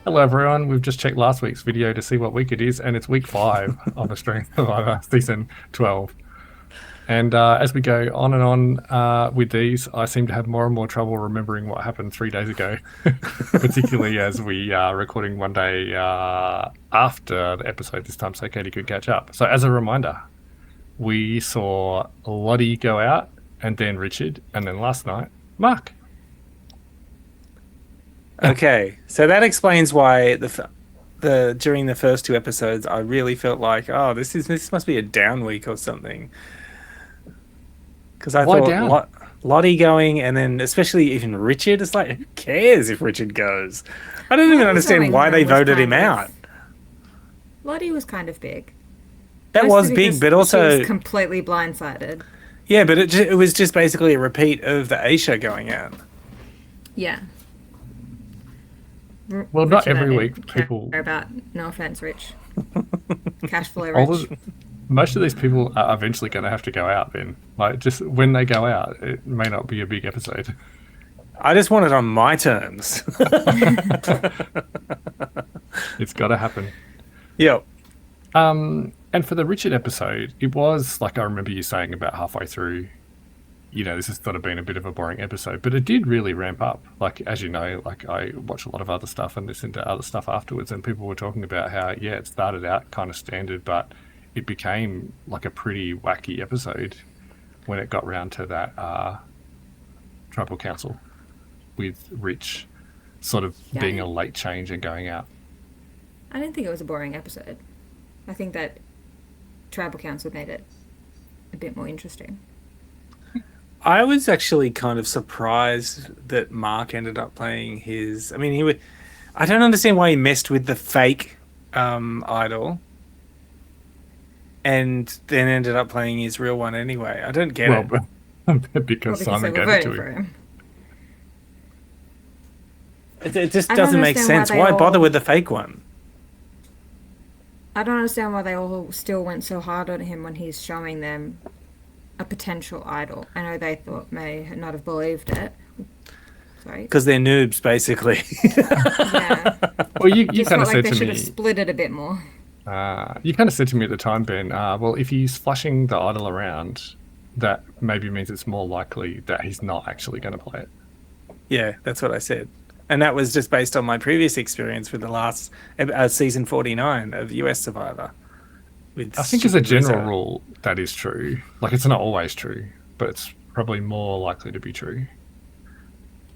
Hello, everyone. We've just checked last week's video to see what week it is, and it's week 5 of Australian Survivor season 12. And as we go on and on with these, I seem to have more and more trouble remembering what happened 3 days ago, particularly as we are recording one day after the episode this time, so Katie could catch up. So, as a reminder, we saw Lottie go out, and then Richard, and then last night, Mark. Okay, so that explains why the during the first 2 episodes, I really felt like, oh, this must be a down week or something. Because I Why thought down? Lottie going, and then especially even Richard. It's like, who cares if Richard goes? I don't even Lottie understand going why they was voted him kind of- out. Lottie was kind of big. That was Mostly big, because but she also was completely blindsided. yeah, but it was just basically a repeat of the Aisha going out. Yeah. Well, not Richard, I every didn't week people. care about. No offense, Rich. Cash flow, All Rich. Most of these people are eventually going to have to go out then. Like, just when they go out, it may not be a big episode. I just want it on my terms. It's got to happen. Yep. And for the Richard episode, it was, like I remember you saying about halfway through, this has sort of been a bit of a boring episode, but it did really ramp up. Like, as you know, like I watch a lot of other stuff and listen to other stuff afterwards, and people were talking about how, it started out kind of standard, but it became like a pretty wacky episode when it got round to that tribal council with Rich sort of Yeah. being a late change and going out. I didn't think it was a boring episode. I think that Tribal Council made it a bit more interesting. I was actually kind of surprised that Mark ended up playing his. I mean, I don't understand why he messed with the fake idol, and then ended up playing his real one anyway. I don't get it. Well, because Well, Simon they were gave it to voting for him. him. It just I don't doesn't make understand sense. why Why they bother all- with the fake one? I don't understand why they all still went so hard on him when he's showing them a potential idol. I know they may not have believed it. Sorry. Because they're noobs, basically. Yeah. Well, you Just kind of felt like said they to should have me, split it a bit more. you kind of said to me at the time, Ben, well, if he's flashing the idol around, that maybe means it's more likely that he's not actually going to play it. Yeah, that's what I said. And that was just based on my previous experience with the last season 49 of US Survivor. I think as a stupid general Rizzo. rule, that is true. Like, it's not always true, but it's probably more likely to be true.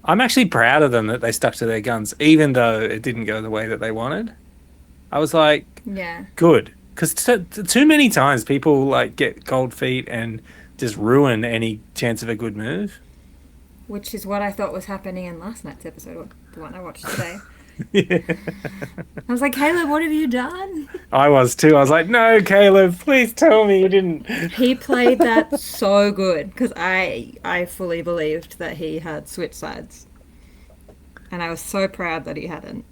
I'm actually proud of them that they stuck to their guns, even though it didn't go the way that they wanted. I was like, Yeah. good. Because too many times people like get cold feet and just ruin any chance of a good move. Which is what I thought was happening in last night's episode, or the one I watched today. Yeah. I was like, Caleb, what have you done? I was too. I was like, no, Caleb, please tell me you didn't. He played that so good because I fully believed that he had switched sides. And I was so proud that he hadn't.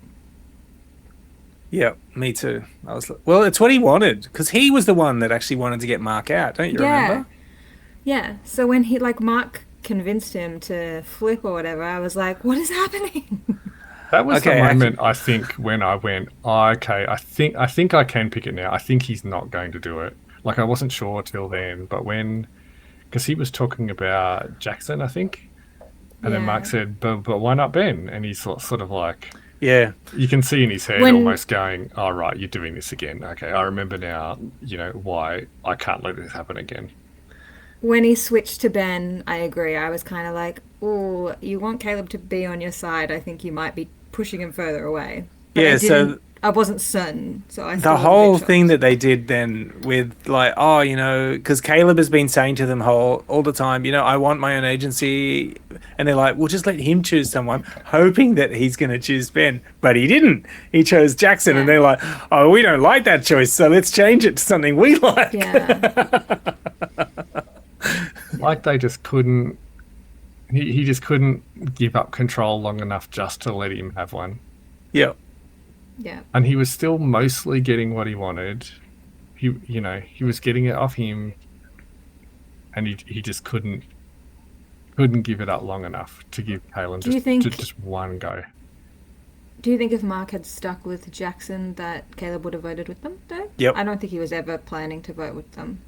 Yeah, me too. I was like, well, it's what he wanted because he was the one that actually wanted to get Mark out. Don't you remember? Yeah. So when he, like, Mark convinced him to flip or whatever, I was like, what is happening? That was Okay, the moment, I think, when I went, okay, I think I can pick it now. I think he's not going to do it. Like, I wasn't sure till then, but because he was talking about Jackson, I think, and then Yeah. Mark said, but why not Ben? And he's sort of like, Yeah. you can see in his head When- almost going, oh, right, you're doing this again. Okay, I remember now, why I can't let this happen again. When he switched to Ben, I agree. I was kind of like, oh, you want Caleb to be on your side. I think you might be pushing him further away. But Yeah, so I wasn't certain, so I still the was a bit whole shocked. thing that they did then with like, oh, because Caleb has been saying to them all the time, I want my own agency, and they're like, we'll just let him choose someone, hoping that he's going to choose Ben, but he didn't. He chose Jackson, and Yeah. they're like, oh, we don't like that choice, so let's change it to something we like. Yeah. Like they just couldn't, he just couldn't give up control long enough just to let him have one. Yeah. Yeah. And he was still mostly getting what he wanted. He was getting it off him, and he just couldn't give it up long enough to give Kalen Do you think- just one go. Do you think if Mark had stuck with Jackson that Caleb would have voted with them, though? Yep. I don't think he was ever planning to vote with them.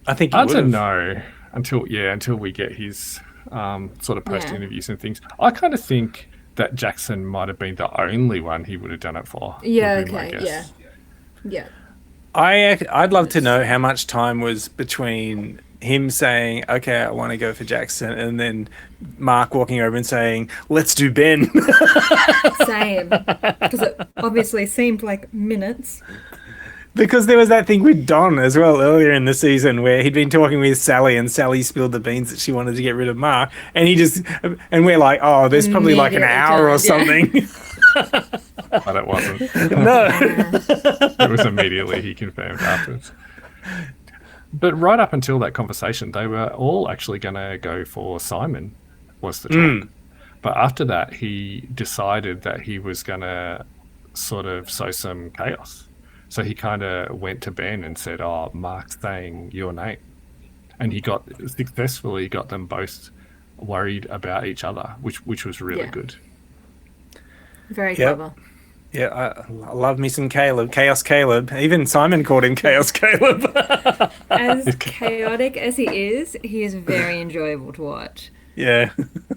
I think he I would don't have. know until we get his sort of post interviews and things. I kind of think that Jackson might have been the only one he would have done it for. Yeah, would be my okay, guess. Yeah. I'd love to know how much time was between him saying, "Okay, I want to go for Jackson," and then Mark walking over and saying, "Let's do Ben." Same. Because it obviously seemed like minutes. Because there was that thing with Don as well earlier in the season where he'd been talking with Sally and Sally spilled the beans that she wanted to get rid of Mark, and we're like, "Oh, there's probably like an hour or something." But it wasn't. No. It was immediately, he confirmed afterwards. But right up until that conversation, they were all actually going to go for Simon, was the talk. But after that, he decided that he was going to sort of sow some chaos. So he kind of went to Ben and said, "Oh, Mark's saying your name." And he successfully got them both worried about each other, which was really good. Very clever. Yeah, I love me some Caleb. Chaos Caleb. Even Simon called him Chaos Caleb. As chaotic as he is very enjoyable to watch. Yeah.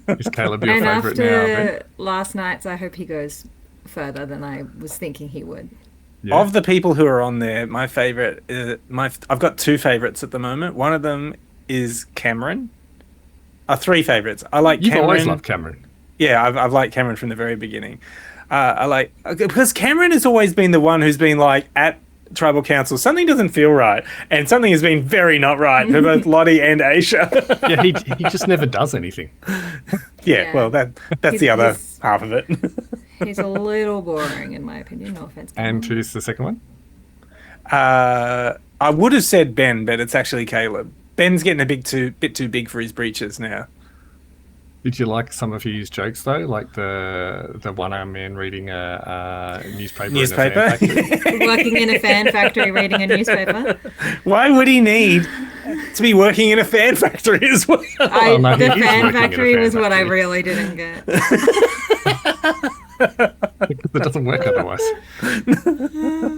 Is Caleb your And favourite now, Ben? after last night's, I hope he goes further than I was thinking he would. Yeah. Of the people who are on there, my favorite, I've got two favorites at the moment. One of them is Cameron. Three favorites. I like You've Cameron. always loved Cameron. Yeah, I've liked Cameron from the very beginning. I like because Cameron has always been the one who's been like at tribal council, something doesn't feel right, and something has been very not right for both Lottie and Aisha. Yeah, he just never does anything. Yeah, well that's the other half of it. He's a little boring, in my opinion. No offense. And who's the second one? I would have said Ben, but it's actually Caleb. Ben's getting a bit too big for his breeches now. Did you like some of his jokes though, like the one-armed man reading a newspaper? In a fan factory? Working in a fan factory, reading a newspaper. Why would he need to be working in a fan factory as well? Oh, no, The he is fan working in a factory fan was what I factory. really didn't get. Because it doesn't work otherwise.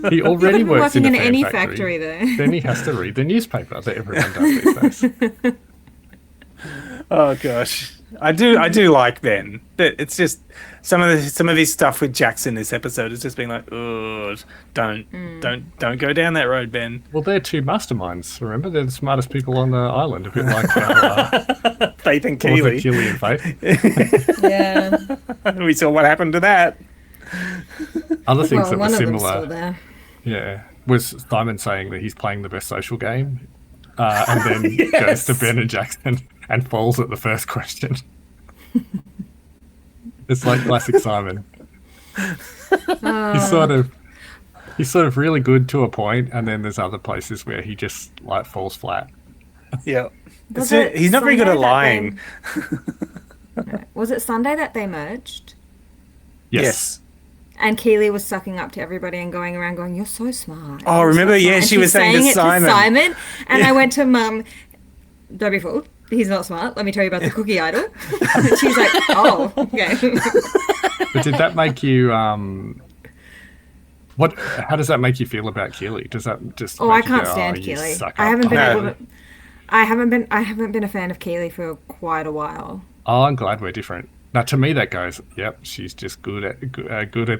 He already Couldn't be works in working a in fan any factory. factory though. Then he has to read the newspaper that everyone does these days. Oh gosh, I do like Ben, but it's just some of his stuff with Jackson this episode has just been like, oh, don't go down that road, Ben. Well, they're two masterminds. Remember, they're the smartest people on the island. A bit like Faith and Keely Keely. and Faith. Yeah. We saw what happened to that. Other things Well, that were one of them's similar. still there. Yeah, was Simon saying that he's playing the best social game, and then goes to Ben and Jackson and falls at the first question. It's like classic Simon. He's sort of really good to a point, and then there's other places where he just like falls flat. Yeah, Was it he's not very good at Sunday that lying. Was it Sunday that they merged? Yes. And Keely was sucking up to everybody and going around going, "You're so smart." Oh, You're remember? so Yeah, smart." And she was she's saying to it Simon. And I went to Mum, don't be fooled. He's not smart. Let me tell you about the cookie idol. And she's like, "Oh, okay." But did that make you? How does that make you feel about Keely? Does that just? Oh, make I you can't go, stand you Keely. suck I up? haven't been No. able to. I haven't been a fan of Keely for quite a while. Oh, I'm glad we're different. Now, to me, that goes, yep, she's just good at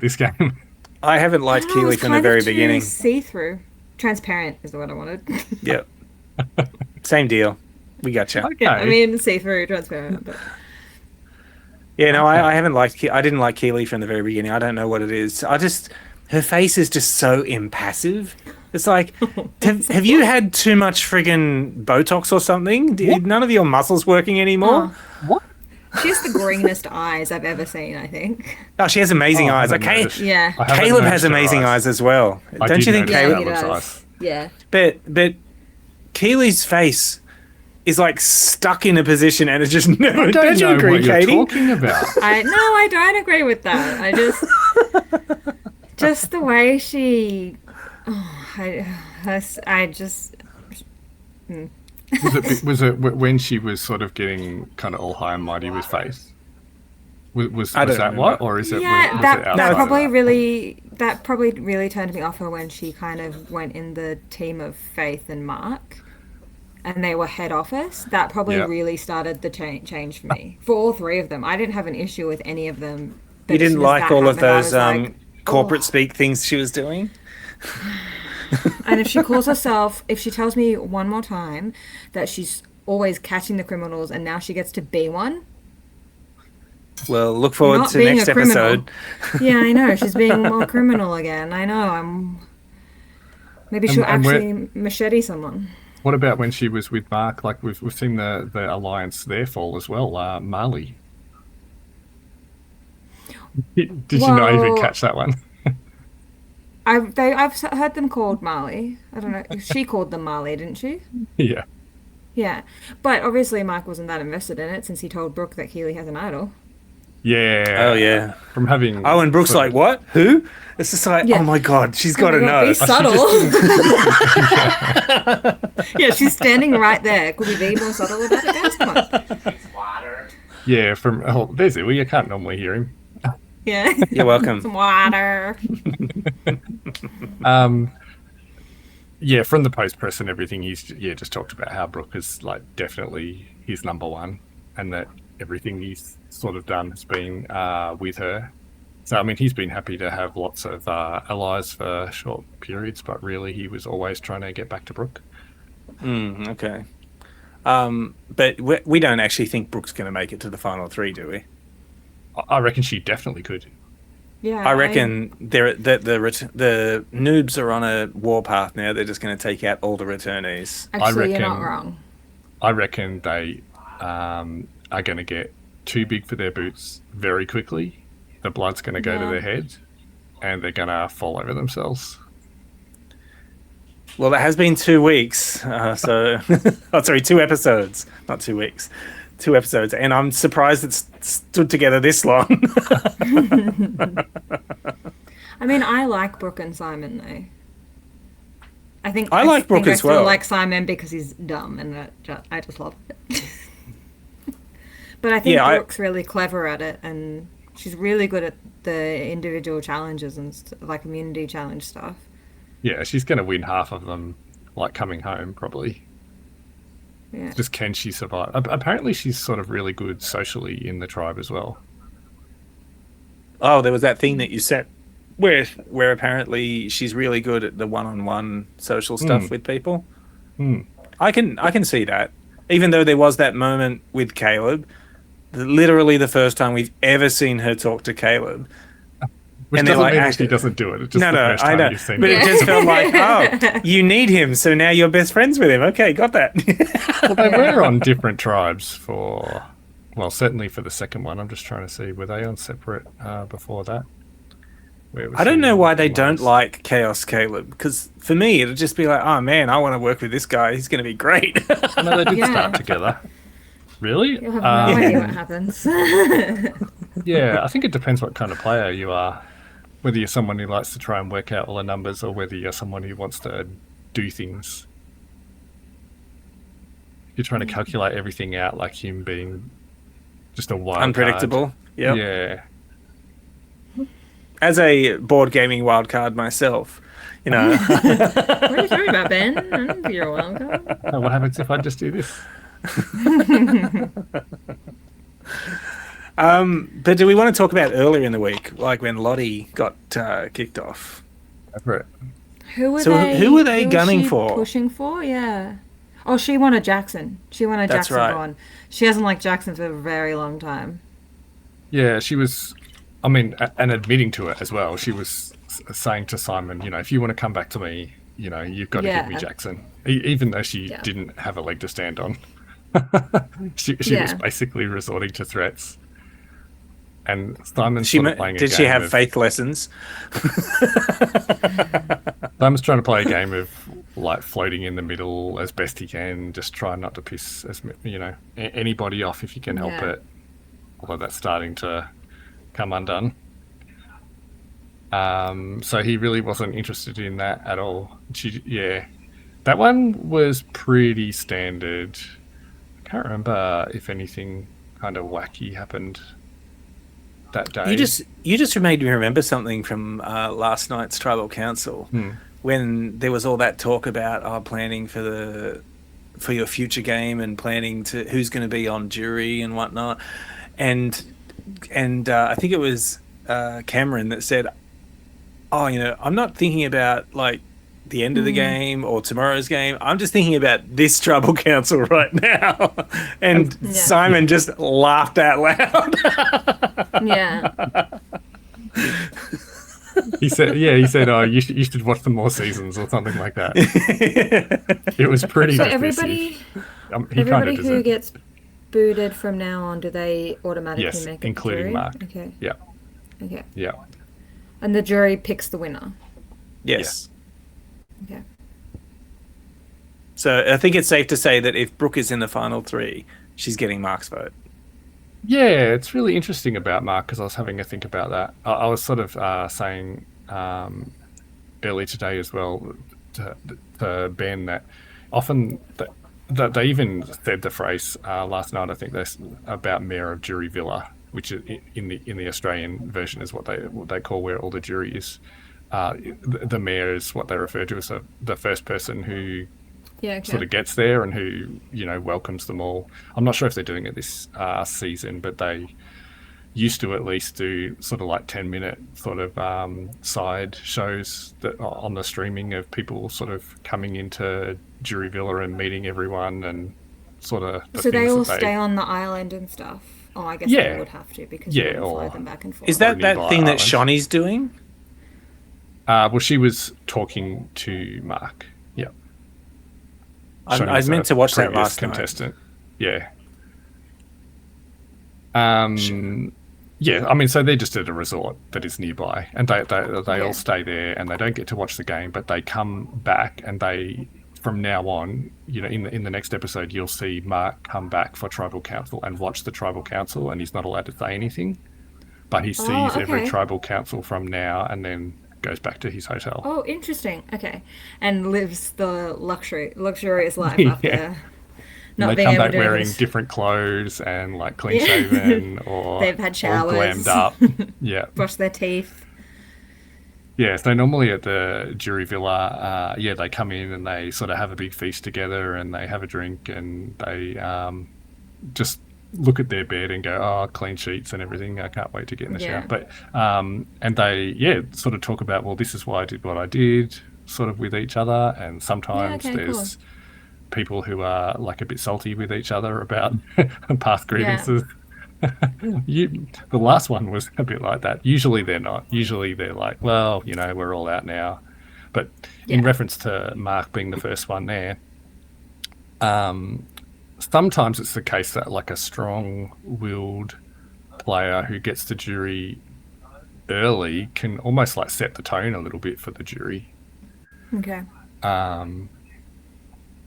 this game. I haven't liked Keely from the very beginning. See-through, transparent is the word I wanted. Yep. Same deal. We gotcha. Okay. I mean, see-through, transparent. But Yeah, no, I haven't liked. I didn't like Keely from the very beginning. I don't know what it is. Her face is just so impassive. It's like, have you had too much friggin' Botox or something? None of your muscles working anymore? What? she has the greenest eyes I've ever seen. I think. Oh, she has amazing eyes. I haven't Okay, noticed. Yeah. I haven't Caleb has noticed her amazing eyes as well. I Don't did you think notice Caleb? he Caleb's does. eyes. Yeah. But Keely's face is like stuck in a position and it's just never. I Don't don't you know agree, what you're Katie? talking about. I don't agree with that. I just the way she. Oh, I just. Was it when she was sort of getting kind of all high and mighty with Faith? Was I don't that remember. what, or is it? Yeah, Was that it that outside of probably really turned me off her when she kind of went in the team of Faith and Mark, and they were head office. That probably Yeah. really started the change for me. For all three of them, I didn't have an issue with any of them, You but as didn't soon as like that all of happened, I those was like, corporate oh. speak things she was doing? And if she calls herself, if she tells me one more time that she's always catching the criminals and now she gets to be one, Well, look you're forward not to being next a criminal. episode. Yeah, I know. She's being more criminal again. I know. Maybe she'll and where? actually machete someone. What about when she was with Mark? Like we've seen the alliance there fall as well. Marley. Did you not even Well, catch that one? I've heard them called Marley. I don't know. She called them Marley, didn't she? Yeah. Yeah. But obviously Mark wasn't that invested in it since he told Brooke that Keely has an idol. Oh, Yeah. yeah. From having. Oh, and Brooke's sort like, of- what? Who? It's just like, Yeah. oh my God, she's Oh got my to God, know. be subtle. just Yeah, she's standing right there. Could we be more subtle about it, guys? Come on. Yeah. From there's it. Well, you can't normally hear him. Yeah. You're welcome. Some water. Yeah, from the post press and everything, he's just talked about how Brooke is like definitely his number one, and that everything he's sort of done has been with her. So I mean, he's been happy to have lots of allies for short periods, but really he was always trying to get back to Brooke. Okay. But we don't actually think Brooke's going to make it to the final three, do we? I reckon she definitely could. Yeah. I reckon the noobs are on a warpath now. They're just going to take out all the returnees. Actually, you're not reckon- wrong. I reckon they are going to get too big for their boots very quickly. The blood's going to go to Yeah. their head, and they're going to fall over themselves. Well, it has been 2 weeks. So, oh, sorry, 2 episodes, not 2 weeks. 2 episodes, and I'm surprised it's stood together this long. I mean, I like Brooke and Simon though. I like Brooke think as I still well. like Simon because he's dumb, and I just love it. But I think Yeah, Brooke's really clever at it, and she's really good at the individual challenges and like community challenge stuff. Yeah, she's going to win half of them, like coming home probably. Yeah. Just can she survive? Apparently, she's sort of really good socially in the tribe as well. Oh, there was that thing that you said where apparently she's really good at the one-on-one social stuff with people. I can see that. Even though there was that moment with Caleb, literally the first time we've ever seen her talk to Caleb. Which And they're doesn't like, mean that actually- she doesn't do it. It's just No, the no, first I time know. you've seen But it. it just felt like, oh, you need him, so now you're best friends with him. Okay, got that. Well, they were on different tribes for, well, certainly for the second one. I'm just trying to see, were they on separate before that? I don't know why they don't like Chaos Caleb, because for me, it'd just be like, oh man, I want to work with this guy. He's going to be great. I know they did Yeah. start together. Really? You'll have no idea what happens. Yeah, I think it depends what kind of player you are. Whether you're someone who likes to try and work out all the numbers, or whether you're someone who wants to do things. You're trying to calculate everything out, like him being just a wild Unpredictable. Yeah. Yeah. As a board gaming wild card myself, you know. What are you talking about, Ben? You're welcome. What happens if I just do this? But do we want to talk about earlier in the week, like when Lottie got kicked off? Go for it. Who were So they? who were they was gunning she for? Pushing for, yeah. Oh, she wanted Jackson. She wanted That's Jackson right. gone. She hasn't liked Jackson for a very long time. Yeah, she was, I mean, and admitting to it as well. She was saying to Simon, you know, if you want to come back to me, you know, you've got to give me Yeah. Jackson. Even though she Yeah. didn't have a leg to stand on. she was Yeah. basically resorting to threats. And Simon's She sort of playing a did she game have of, faith lessons? Simon's trying to play a game of like floating in the middle as best he can, just try not to piss anybody off if you can help Yeah. it. Although that's starting to come undone. So he really wasn't interested in that at all. That one was pretty standard. I can't remember if anything kind of wacky happened. that day. You just made me remember something from last night's tribal council when there was all that talk about planning for your future game and planning to who's going to be on jury and whatnot, and I think it was Cameron that said, "Oh, I'm not thinking about like the end of the game or tomorrow's game. I'm just thinking about this tribal council right now." And Simon just laughed out loud. Yeah. He said, "Oh, you should watch some more seasons or something like that." It was pretty. So dismissive. everybody who gets booted from now on, do they automatically make a including jury? Mark. Okay. Yeah. Okay. Yeah. And the jury picks the winner. Yes. Okay. So I think it's safe to say that if Brooke is in the final 3, she's getting Mark's vote. Yeah, it's really interesting about Mark because I was having a think about that. I was sort of saying earlier today as well to Ben that often that they even said the phrase last night. I think that's about Mayor of Jury Villa, which is in the Australian version is what they call where all the jury is. The mayor is what they refer to as the first person who sort of gets there and who welcomes them all. I'm not sure if they're doing it this season, but they used to at least do sort of like 10-minute sort of side shows that on the streaming of people sort of coming into Jury Villa and meeting everyone and sort of. So they all stay on the island and stuff. Oh, I guess they would have to because you fly them back and forth. Is that thing that Shawnee's doing? Well, she was talking to Mark. Yeah. I meant to watch that last contestant. night. Yeah. Yeah, I mean, so they're just at a resort that is nearby, and they all stay there, and they don't get to watch the game, but they come back, and they, from now on, in the next episode, you'll see Mark come back for Tribal Council and watch the Tribal Council, and he's not allowed to say anything, but he sees every Tribal Council from now, and then goes back to his hotel. Oh, interesting. Okay, and lives the luxurious life after. Not they come back wearing different clothes and like clean shaven or they've had showers, all glammed up. Yeah, brush their teeth. Yeah, so normally at the Jury Villa, they come in and they sort of have a big feast together and they have a drink and they just look at their bed and go, "Oh, clean sheets and everything. I can't wait to get in the shower." But and they sort of talk about, well, this is why I did what I did, sort of with each other, and sometimes there's people who are like a bit salty with each other about past grievances. The last one was a bit like that. Usually they're not. Usually they're like, well, we're all out now. But in reference to Mark being the first one there, sometimes it's the case that like a strong-willed player who gets the jury early can almost like set the tone a little bit for the jury. Okay.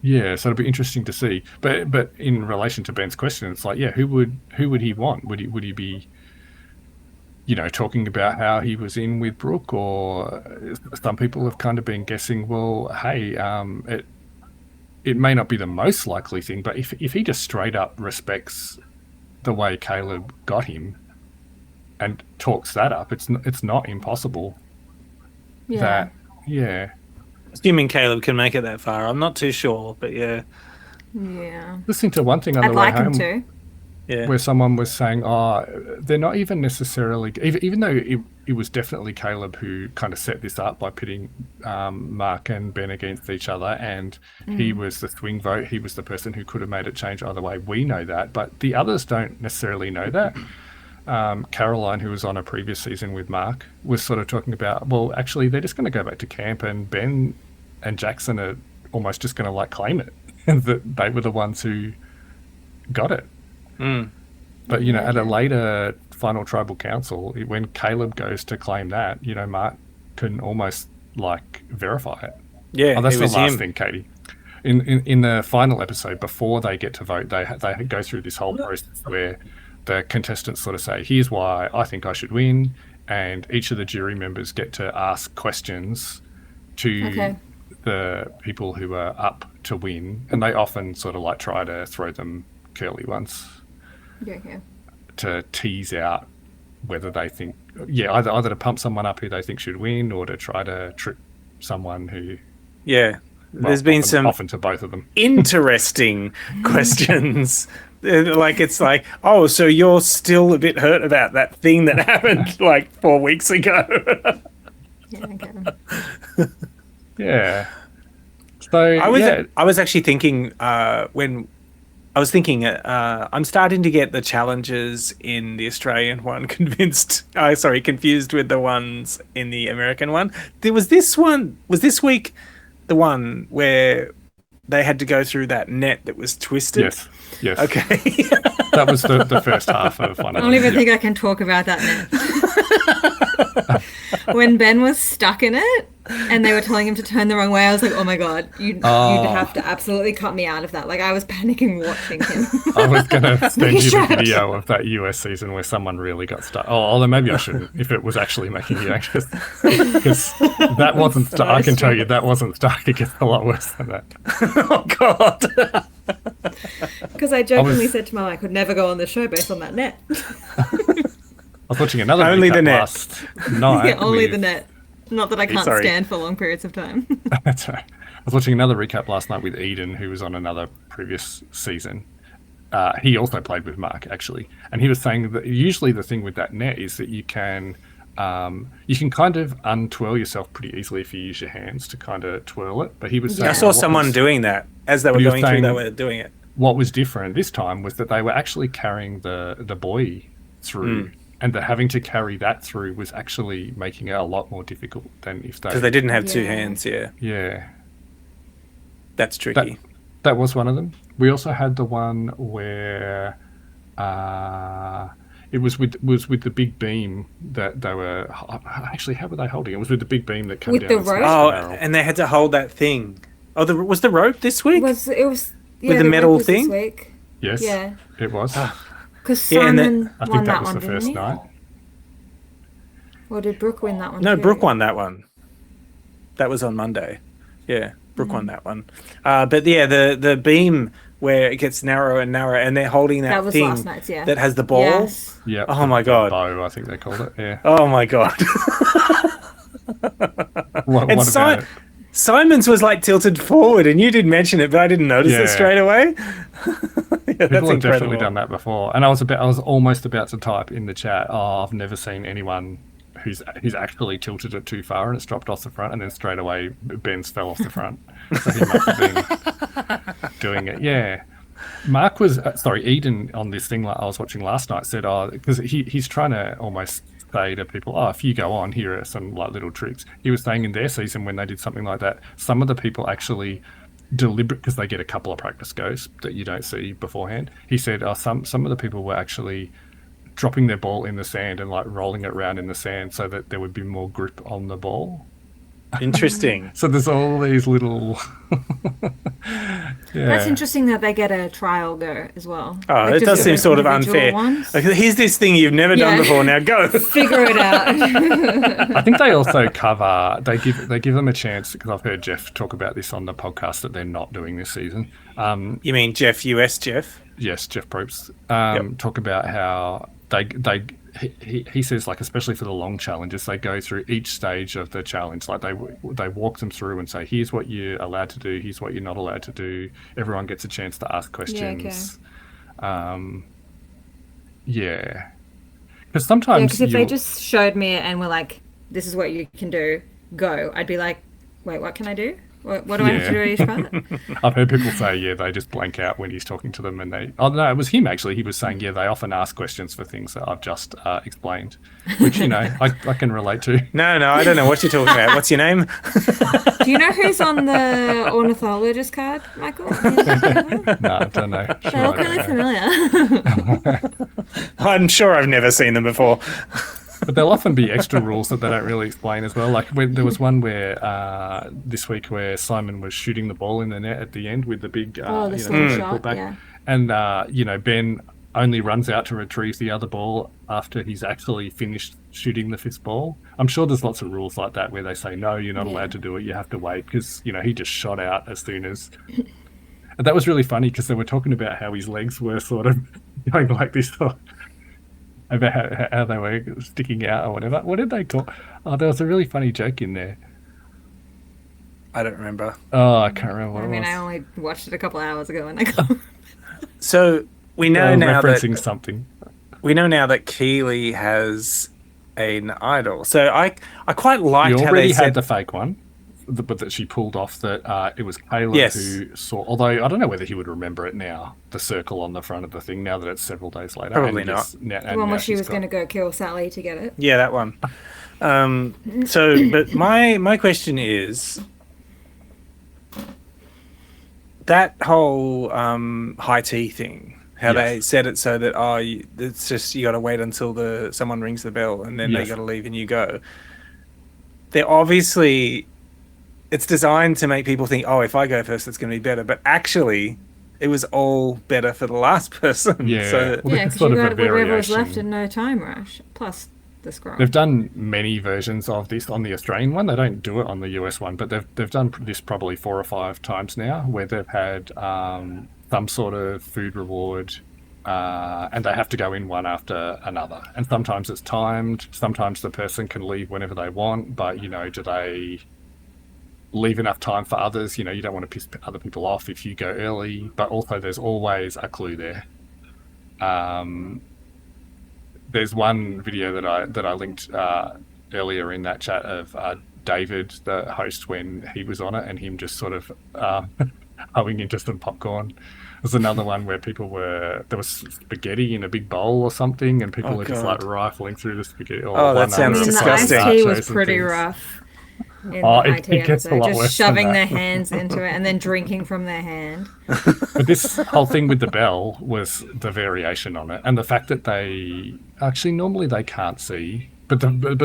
Yeah, so it'll be interesting to see. But in relation to Ben's question, it's like, who would he want? Would he be, talking about how he was in with Brooke, or some people have kind of been guessing, well, hey, it may not be the most likely thing, but if he just straight up respects the way Caleb got him and talks that up, it's not impossible. Assuming Caleb can make it that far. I'm not too sure, but yeah. Listening to one thing on the way home, him to. Where someone was saying, they're not even necessarily, even though it was definitely Caleb who kind of set this up by pitting Mark and Ben against each other, and he was the swing vote, he was the person who could have made it change either way. We know that, but the others don't necessarily know that. Caroline, who was on a previous season with Mark, was sort of talking about, well, actually, they're just going to go back to camp, and Ben and Jackson are almost just going to like claim it, that they were the ones who got it. But at a later final tribal council, when Caleb goes to claim that, Mark can almost like verify it. Yeah, that's the last thing, Katie. In the final episode, before they get to vote, they go through this whole process where the contestants sort of say, here's why I think I should win, and each of the jury members get to ask questions to the people who are up to win, and they often sort of like try to throw them curly ones to tease out whether they think, either to pump someone up who they think should win or to try to trick someone who. Yeah. Well, There's been some often to both of them. interesting questions. It's like, oh, so you're still a bit hurt about that thing that happened like 4 weeks ago. Yeah, I get 'em. Yeah. So I was actually thinking when I was thinking I'm starting to get the challenges in the Australian one confused with the ones in the American one. Was this week the one where they had to go through that net that was twisted? Yes. Okay. That was the first half of one of them. I don't even think I can talk about that net. When Ben was stuck in it and they were telling him to turn the wrong way, I was like, oh my God, you'd have to absolutely cut me out of that. Like, I was panicking watching him. I was going to send you the video of that US season where someone really got stuck. Oh, although maybe I shouldn't if it was actually making you anxious. Because that wasn't stuck. I can tell you that wasn't stuck. It gets a lot worse than that. Oh, God. Because I jokingly said to Mum I could never go on the show based on that net. I was watching another Only recap the net. last night. Yeah, only the net. Not that I can't Sorry. stand for long periods of time. That's right. I was watching another recap last night with Eden, who was on another previous season. He also played with Mark, actually. And he was saying that usually the thing with that net is that you can kind of untwirl yourself pretty easily if you use your hands to kind of twirl it. But he was saying... I saw someone doing that as they were going through, they were doing it. What was different this time was that they were actually carrying the buoy through. And that having to carry that through was actually making it a lot more difficult than if they... Because they didn't have two hands, yeah. Yeah. That's tricky. That was one of them. We also had the one where it was with the big beam that they were... Actually, how were they holding it? It was with the big beam that came With down. the rope? Oh, and they had to hold that thing. Oh, was the rope this week? It was with the metal rope was thing? This week. Yes, Yeah. it was. Because Yeah, and Simon I won think that that was one, the didn't first he? night. Or did Brooke win that one No, too? Brooke won that one. That was on Monday. Yeah, Brooke won that one. But yeah, the beam where it gets narrower and narrower, and they're holding that was thing last night's, yeah. that has the ball. Yes. Yeah. Oh my God. Bow, I think they called it. Yeah. Oh my God. What And about it? Simon's was like tilted forward, and you did mention it, but I didn't notice it Yeah. straight away. Yeah, that's People have incredible. definitely done that before, and I was almost about to type in the chat. Oh, I've never seen anyone who's actually tilted it too far and it's dropped off the front, and then straight away Ben's fell off the front. So he must have been doing it. Yeah, Mark was Eden on this thing like I was watching last night said, because he's trying to almost say to people, if you go on, here are some like little tricks. He was saying in their season when they did something like that, some of the people actually deliberate, because they get a couple of practice goes that you don't see beforehand. He said some of the people were actually dropping their ball in the sand and like rolling it around in the sand so that there would be more grip on the ball. Interesting. So there's all these little That's interesting that they get a trial go as well. Oh, Like, it just does seem sort of individual unfair. ones. Like, here's this thing you've never done Yeah. before. Now go. Figure it out. I think they also cover. They give them a chance, because I've heard Jeff talk about this on the podcast that they're not doing this season. You mean Jeff, US Jeff? Yes, Jeff Probst. Yep. Talk about how he says, like, especially for the long challenges, they go through each stage of the challenge. Like they walk them through and say, here's what you're allowed to do, here's what you're not allowed to do. Everyone gets a chance to ask questions. Yeah. Because sometimes because if they just showed me it and were like, this is what you can do, go, I'd be like, wait, what can I do? What do I have to do each part? I've heard people say, they just blank out when he's talking to them, and no, it was him actually. He was saying, they often ask questions for things that I've just explained, which, I can relate to. No, I don't know what you're talking about. What's your name? Do you know who's on the ornithologist card, Michael? No, I don't know. Sure, They look I don't really know. familiar. I'm sure I've never seen them before. But there'll often be extra rules that they don't really explain as well. Like there was one where this week where Simon was shooting the ball in the net at the end with the big the slingshot, putback. yeah. And Ben only runs out to retrieve the other ball after he's actually finished shooting the fifth ball. I'm sure there's lots of rules like that where they say, no, you're not allowed to do it, you have to wait, because he just shot out as soon as. And that was really funny because they were talking about how his legs were sort of going like this. about how they were sticking out or whatever. What did they talk? Oh, there was a really funny joke in there. I don't remember. Oh, I can't remember what I it mean, was. I only watched it a couple hours ago, and I can't. So we They know were now referencing that something. Keely has an idol. So I quite liked You how already they had said the fake one, but that she pulled off that it was Caleb Yes. who saw. Although I don't know whether he would remember it now, the circle on the front of the thing, now that it's several days later. Probably and not. yes, now, The and one now where she she's was got- going to go kill Sally to get it. Yeah, that one. But my question is that whole high tea thing. How they Yes. said it so that it's just you got to wait until someone rings the bell and then they Yes. got to leave and you go. They're obviously it's designed to make people think, oh, if I go first, it's going to be better. But actually, it was all better for the last person. Yeah. So, Well, Yeah, it's because sort you of a got whatever was variation. left and no time rush. Plus the scroll. They've done many versions of this on the Australian one. They don't do it on the US one, but they've done this probably 4 or 5 times now, where they've had some sort of food reward, and they have to go in one after another. And sometimes it's timed. Sometimes the person can leave whenever they want, but do they leave enough time for others? You don't want to piss other people off if you go early, but also there's always a clue there. There's one video that I linked earlier in that chat of David, the host, when he was on it, and him just sort of hoeing into some popcorn. There's another one where there was spaghetti in a big bowl or something, and people Oh, were just God. like rifling through the spaghetti. Or Oh, that one sounds other I mean, of the iced disgusting. tea nachos was and pretty things. rough in Oh, the it high tea gets a episode. lot Just worse than shoving that. their hands into it and then drinking from their hand. But this whole thing with the bell was the variation on it, and the fact that they actually normally they can't see, but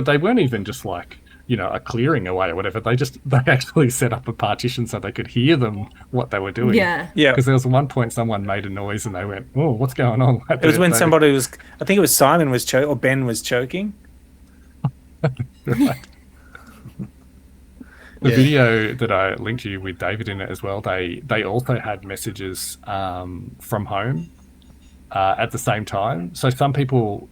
they weren't even just like a clearing away or whatever. They actually set up a partition so they could hear them what they were doing. Yeah. yeah. Because there was one point someone made a noise and they went, "Oh, what's going on?" It was when somebody was, I think it was Simon was choking, or Ben was choking. Right. The Yeah. video that I linked you with David in it as well, they also had messages from home at the same time. So some people,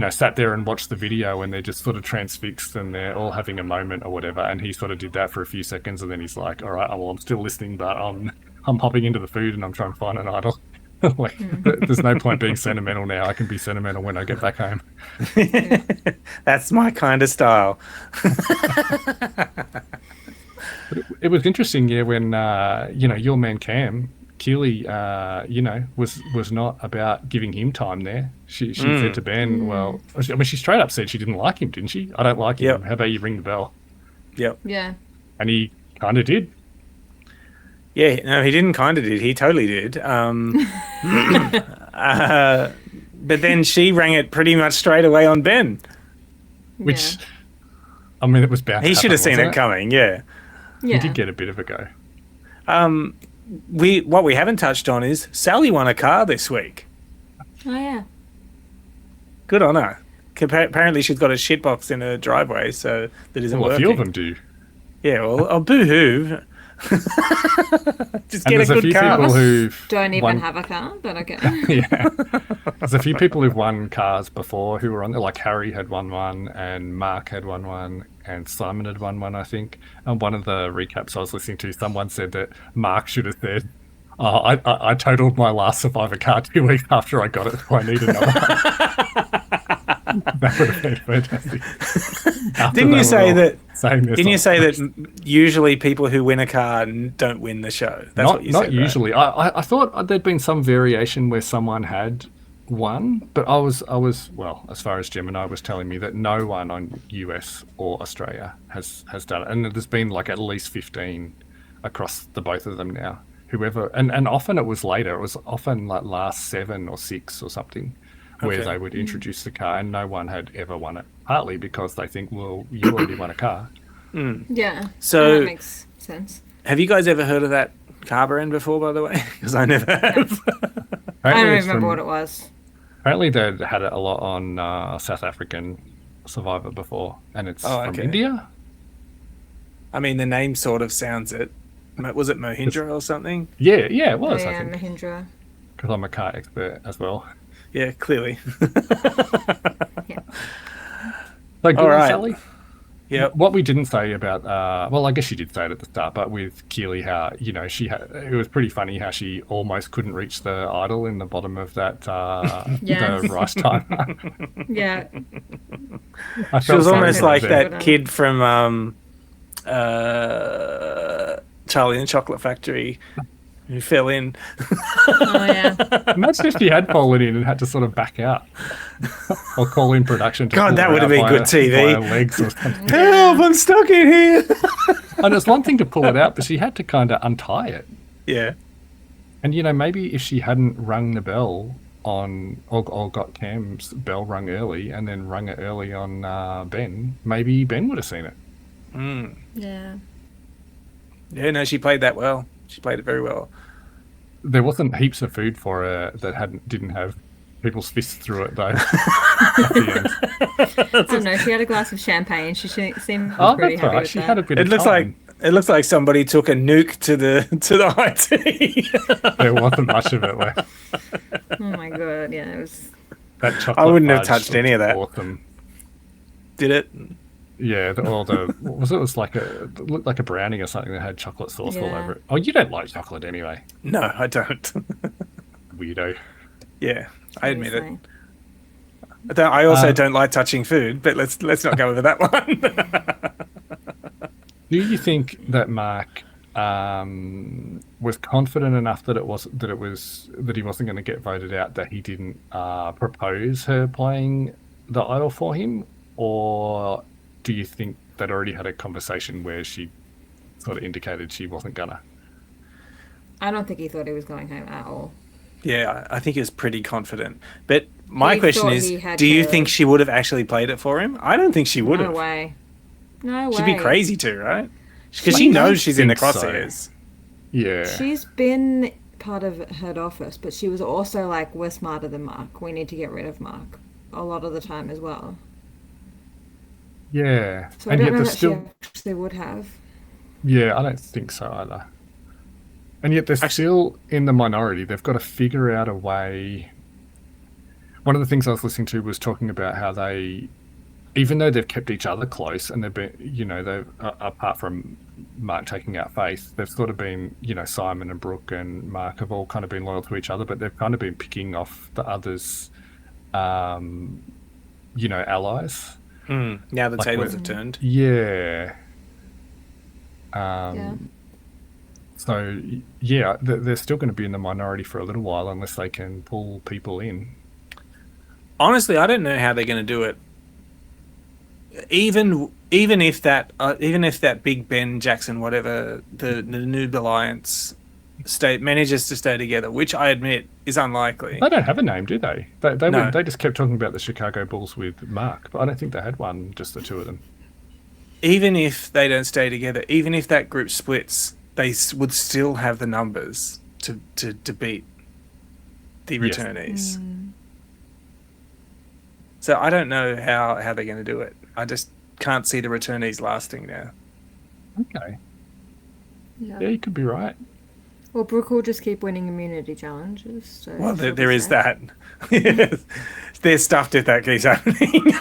sat there and watched the video and they're just sort of transfixed and they're all having a moment or whatever. And he sort of did that for a few seconds and then he's like, "All right, well, I'm still listening, but I'm hopping into the food and I'm trying to find an idol." Like, there's no point being sentimental now. I can be sentimental when I get back home. That's my kind of style. It was interesting, yeah, when your man Cam Keely, was not about giving him time there. She said to Ben, "Well, I mean, she straight up said she didn't like him, didn't she? I don't like him. Yep. How about you ring the bell?" Yep. Yeah. And he kind of did. Yeah, no, he didn't kind of did. He totally did. But then she rang it pretty much straight away on Ben. Which, I mean, it was bound. He to should have happen, seen it wasn't coming. Yeah. Yeah. He did get a bit of a go. What we haven't touched on is Sally won a car this week. Oh, yeah. Good on her. Apparently, she's got a shitbox in her driveway, so that isn't Well, a working. few of them do. Yeah, well, oh, boo-hoo. Just And get a there's a good few car. people who've Don't even won- have a car, but okay. Yeah. There's a few people who've won cars before who were on there. Like Harry had won one, and Mark had won one, and Simon had won one, I think. And one of the recaps I was listening to, someone said that Mark should have said, "Oh, I totaled my last Survivor car 2 weeks after I got it, so I need another one." That would have been fantastic. After Didn't they you were say all that? saying this Didn't you on say post. that usually people who win a car don't win the show? That's what you Not said. usually. I thought there'd been some variation where someone had won, but I was well, as far as Gemini was telling me that no one on US or Australia has done it, and there's been like at least 15 across the both of them now. Whoever, and often it was later. It was often like last 7 or 6 or something, where Okay. they would introduce the car, and no one had ever won it. Partly because they think, well, you already won a car. Yeah. So- that makes sense. Have you guys ever heard of that car brand before, by the way? Because I never have. I don't it's remember from- what it was. Apparently, they'd had it a lot on South African Survivor before, and it's Oh, from okay. India. I mean, the name sort of sounds it. Was it Mohindra or something? Yeah, it Oh, was. I yeah, think. Mahindra. because I'm a car expert as well. Yeah, clearly. Yeah. So good All on right. Sally. Yep. What we didn't say about, well, I guess she did say it at the start, but with Keely, how it was pretty funny how she almost couldn't reach the idol in the bottom of that Yes. the rice time. Yeah. I She was felt almost sorry like for her. that kid from Charlie and the Chocolate Factory who fell in. Oh yeah. Imagine if she had fallen in and had to sort of back out or call in production. To God, pull that her would have out been by good her- TV. by her legs or something. Help! I'm stuck in here. And it's one thing to pull it out, but she had to kind of untie it. Yeah. And maybe if she hadn't rung the bell on or got Cam's bell rung early and then rung it early on Ben, maybe Ben would have seen it. Mm. Yeah. Yeah, no, she played that well. She played it very well. There wasn't heaps of food for her that didn't have people's fists through it though. At the end. I don't know. She had a glass of champagne. She seemed Oh, pretty that's happy right. with She that. had a bit It of looks time. like somebody took a nuke to the high tea. There wasn't much of it left. Oh my god. Yeah. It was. That chocolate I wouldn't have fudge touched any of that. looked awesome. Did it? Yeah, it was like it looked like a brownie or something that had chocolate sauce all Yeah. over it. Oh, you don't like chocolate anyway, No, I don't. weirdo. Yeah, I admit it. seriously. I also don't like touching food, but let's not go over that one. Do you think that Mark was confident enough that he wasn't going to get voted out, that he didn't propose her playing the idol for him, or do you think they'd already had a conversation where she sort of indicated she wasn't gonna? I don't think he thought he was going home at all. Yeah, I think he was pretty confident. But my He question thought is, he had do you to- think she would have actually played it for him? I don't think she would No have. way. No way. She'd be crazy to, right? Because I she don't knows she's in the think so. crosshairs. Yeah, She's been part of head office, but she was also like, we're smarter than Mark. We need to get rid of Mark a lot of the time as well. yeah, So I and don't yet know there's that still. she actually would have. Yeah, I don't think so either. And yet they're still in the minority. They've got to figure out a way. One of the things I was listening to was talking about how they, even though they've kept each other close and they've been, they've, apart from Mark taking out Faith, they've sort of been, Simon and Brooke and Mark have all kind of been loyal to each other, but they've kind of been picking off the others, allies. Now the Like tables when- have turned. Yeah. Yeah. So, yeah, they're still going to be in the minority for a little while unless they can pull people in. Honestly, I don't know how they're going to do it. Even if that Big Ben Jackson, whatever, the Noob Alliance manages to stay together, which I admit is unlikely. They don't have a name, do they? They No. they just kept talking about the Chicago Bulls with Mark, but I don't think they had one, just the two of them. Even if they don't stay together, even if that group splits, they would still have the numbers to beat the Yes. returnees. So I don't know how they're going to do it. I just can't see the returnees lasting now. Okay. Yeah. Yeah, you could be right. Well, Brooke will just keep winning immunity challenges. So Well, she'll be there is safe. that. There's stuff if that keeps happening.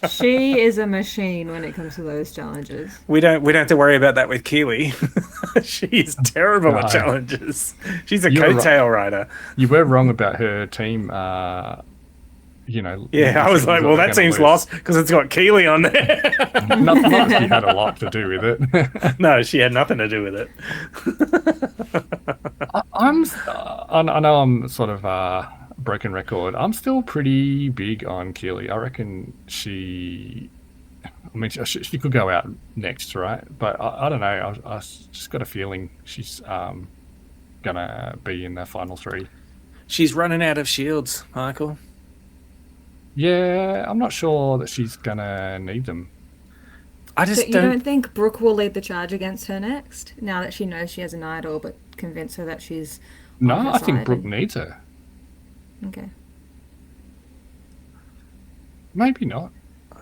She is a machine when it comes to those challenges. we don't have to worry about that with Keely. She's terrible at No. challenges. She's a You're coattail rider. You were wrong about her team. Yeah, I was like, well, that seems lost because it's got Keely on there. Not that she had a lot to do with it. No, she had nothing to do with it. I know I'm sort of broken record. I'm still pretty big on Keely. I reckon she could go out next, right? But I don't know. I just got a feeling she's gonna be in the final three. She's running out of shields, Michael. Yeah, I'm not sure that she's gonna need them. I just So you don't. don't think Brooke will lead the charge against her next? Now that she knows she has an idol, but convince her that she's No, on her I think side Brooke and- needs her. Okay. Maybe not.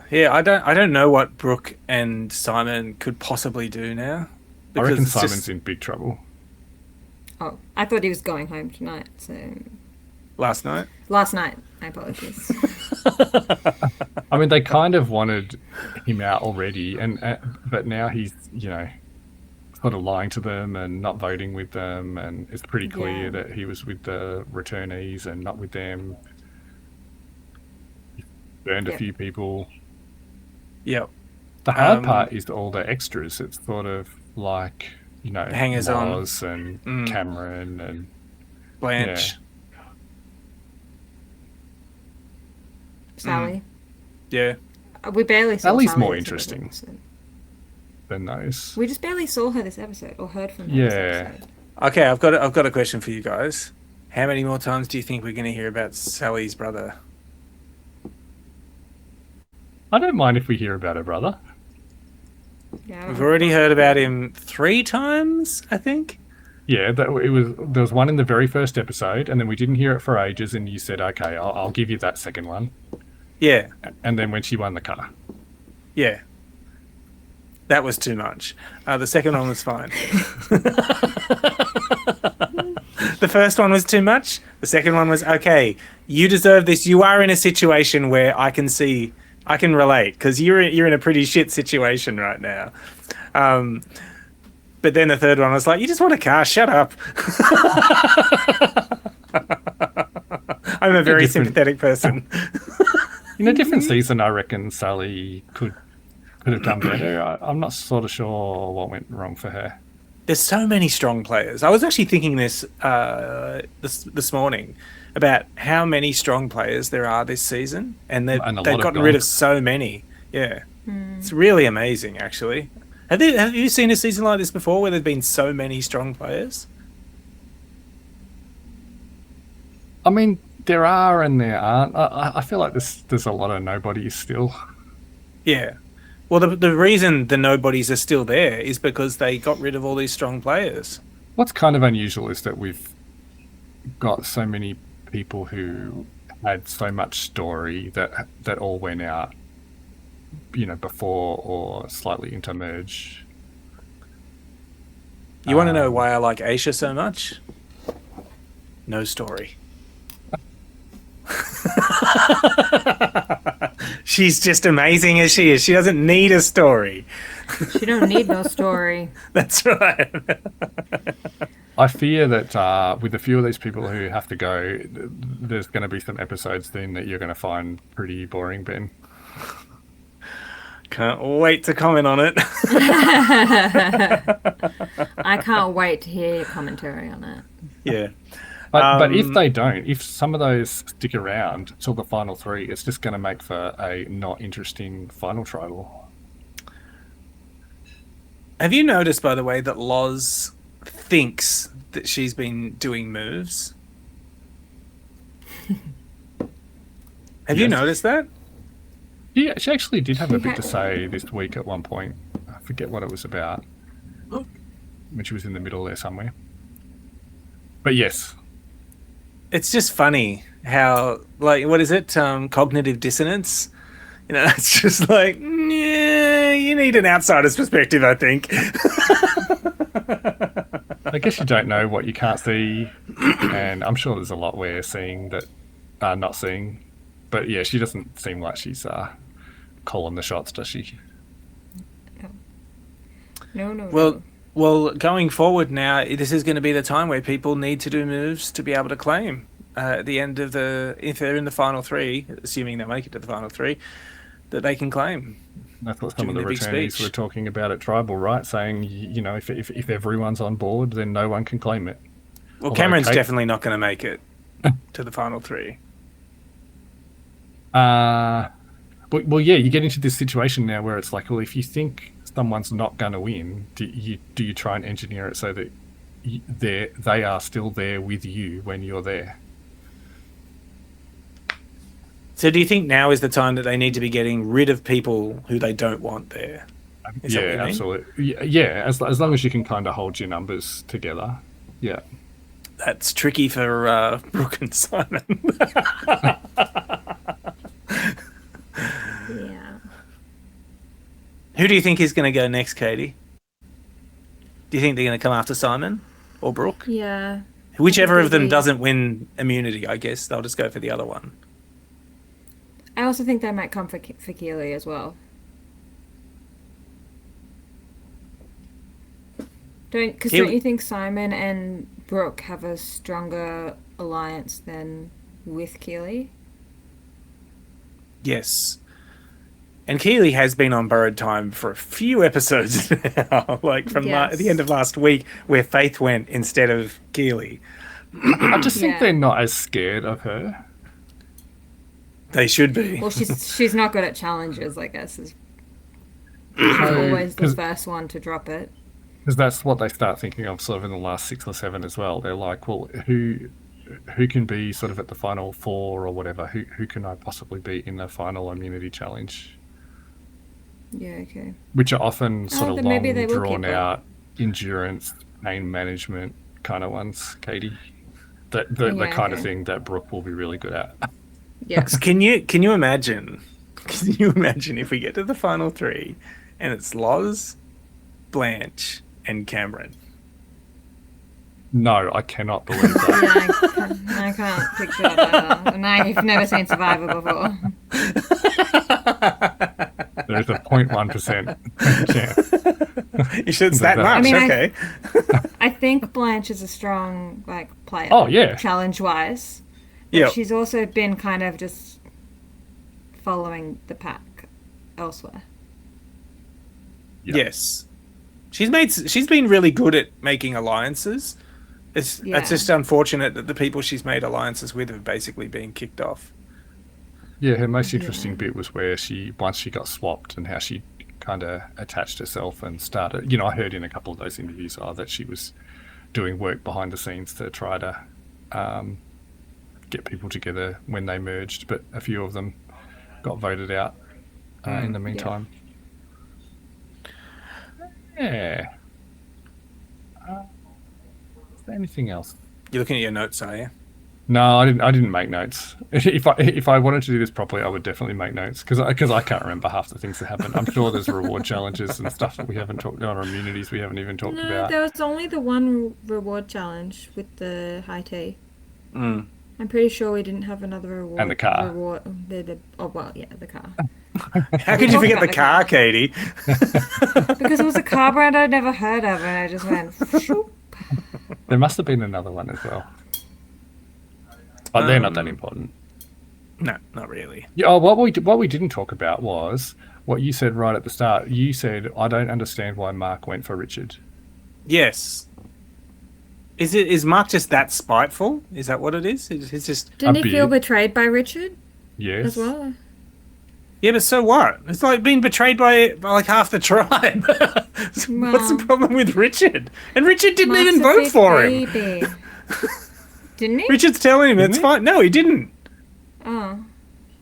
Yeah, I don't know what Brooke and Simon could possibly do now. I reckon it's Simon's just- in big trouble. Oh, I thought he was going home tonight. So last night. Last night. My apologies. I mean, they kind of wanted him out already, but now he's sort of lying to them and not voting with them, and it's pretty clear Yeah. that he was with the returnees and not with them. He burned a Yep. few people. Yep. The hard part is all the extras. It's sort of like Hangers on. Loz and Cameron and Blanche. Sally. Yeah. We barely saw Sally's Sally more this interesting. episode. than those. We just barely saw her this episode or heard from her Yeah. this episode. Okay, I've got a question for you guys. How many more times do you think we're going to hear about Sally's brother? I don't mind if we hear about her brother. Yeah, We've already heard about him 3 times, I think. Yeah, there was one in the very first episode, and then we didn't hear it for ages, and you said, okay, I'll give you that second one. Yeah, And then when she won the car. yeah. That was too much. The second one was fine. The first one was too much. The second one was, okay, you deserve this. You are in a situation where I can relate, because you're in a pretty shit situation right now. But then the third one was like, you just want a car, shut up. I'm a very sympathetic person. In a different season, I reckon Sally could have done better. I'm not sort of sure what went wrong for her. There's so many strong players. I was actually thinking this morning about how many strong players there are this season, and they've gotten rid of so many. Yeah, It's really amazing, actually. Have you seen a season like this before, where there's been so many strong players? I mean, there are and there aren't. I feel like there's a lot of nobodies still. Yeah. Well, the reason the nobodies are still there is because they got rid of all these strong players. What's kind of unusual is that we've got so many people who had so much story that all went out, before or slightly into merge. You want to know why I like Aisha so much? No story. She's just amazing as she is. She doesn't need a story. She don't need no story. That's right. I fear that with a few of these people who have to go, there's going to be some episodes then that you're going to find pretty boring, Ben. Can't wait to comment on it. I can't wait to hear your commentary on it. Yeah. But if they don't, if some of those stick around till the final 3, it's just going to make for a not interesting final tribal. Have you noticed, by the way, that Loz thinks that she's been doing moves? Have you noticed that? Yeah, she actually did have a bit to say this week at one point. I forget what it was about. When she was in the middle there somewhere. But yes. It's just funny how, like, what is it? Cognitive dissonance? It's just like, yeah, you need an outsider's perspective, I think. I guess you don't know what you can't see, and I'm sure there's a lot we're seeing that are not seeing. But yeah, she doesn't seem like she's calling the shots, does she? No. Well, going forward now, this is going to be the time where people need to do moves to be able to claim at the end of if they're in the final 3, assuming they make it to the final 3, that they can claim. That's what some of the returnees were talking about at Tribal, right? Saying, if everyone's on board, then no one can claim it. Well, Cameron's definitely not going to make it to the final 3. Well, yeah, you get into this situation now where it's like, well, if you think someone's not going to win, do you try and engineer it so that they are still there with you when you're there? So do you think now is the time that they need to be getting rid of people who they don't want there? Yeah, absolutely. Yeah, as long as you can kind of hold your numbers together. Yeah. That's tricky for Brooke and Simon. Yeah. Who do you think is going to go next, Katie? Do you think they're going to come after Simon or Brooke? Yeah. Whichever of them Maybe. doesn't win immunity, I guess they'll just go for the other one. I also think they might come for Keely as well. Don't you think Simon and Brooke have a stronger alliance than with Keely? Yes. And Keely has been on borrowed time for a few episodes now, like from the end of last week, where Faith went instead of Keely. I just think Yeah. they're not as scared of her. They should be. Well, she's not good at challenges, I guess. She's always the first one to drop it. Because that's what they start thinking of sort of in the last 6 or 7 as well. They're like, well, who can be sort of at the final 4 or whatever? Who can I possibly be in the final immunity challenge? Yeah, okay. Which are often sort of then long, maybe they will drawn keep it. out, endurance, pain management kind of ones, Katie. The kind of okay. thing that Brooke will be really good at. Yeah. Can you imagine? Can you imagine if we get to the final 3 and it's Loz, Blanche, and Cameron? No, I cannot believe that. Yeah, I can't picture that either. And I've never seen Survivor before. There's a 0.1% chance. You should. It's that much. I mean, okay. I think Blanche is a strong player. Oh, yeah. Challenge wise. Yeah. She's also been kind of just following the pack elsewhere. Yep. Yes. She's been really good at making alliances. It's just unfortunate that the people she's made alliances with have basically been kicked off. Yeah, her most interesting bit was where once she got swapped and how she kind of attached herself and started, I heard in a couple of those interviews that she was doing work behind the scenes to try to get people together when they merged, but a few of them got voted out in the meantime. Yeah. Is there anything else? You're looking at your notes, are you? No, I didn't make notes. If I wanted to do this properly, I would definitely make notes because I can't remember half the things that happen. I'm sure there's reward challenges and stuff that we haven't talked about, or immunities we haven't even talked about. There was only the one reward challenge with the high tea. Mm. I'm pretty sure we didn't have another reward. And the car. The car. How could you forget the car, Katie? Because it was a car brand I'd never heard of, and I just went. Shoop. There must have been another one as well. But they're not that important. No, not really. Yeah. Oh, what we didn't talk about was what you said right at the start. You said, I don't understand why Mark went for Richard. Yes. Is Mark just that spiteful? Is that what it is? It's just... Didn't he feel betrayed by Richard? Yes. As well? Yeah, but so what? It's like being betrayed by like half the tribe. What's the problem with Richard? And Richard didn't even vote for him. Didn't he? Richard's telling him it's fine. No, he didn't. Oh,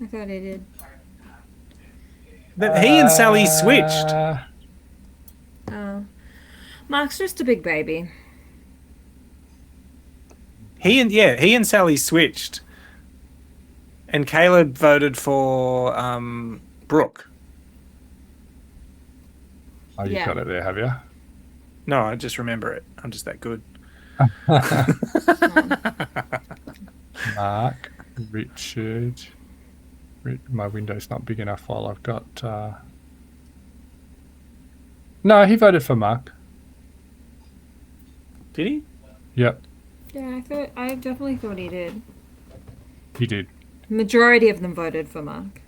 I thought he did. But he and Sally switched. Oh. Mark's just a big baby. He and Sally switched. And Caleb voted for Brooke. Oh, you got it there, have you? No, I just remember it. I'm just that good. Mark, Richard. My window's not big enough while I've got... No, he voted for Mark. Did he? Yep. Yeah, I definitely thought he did. He did. Majority of them voted for Mark.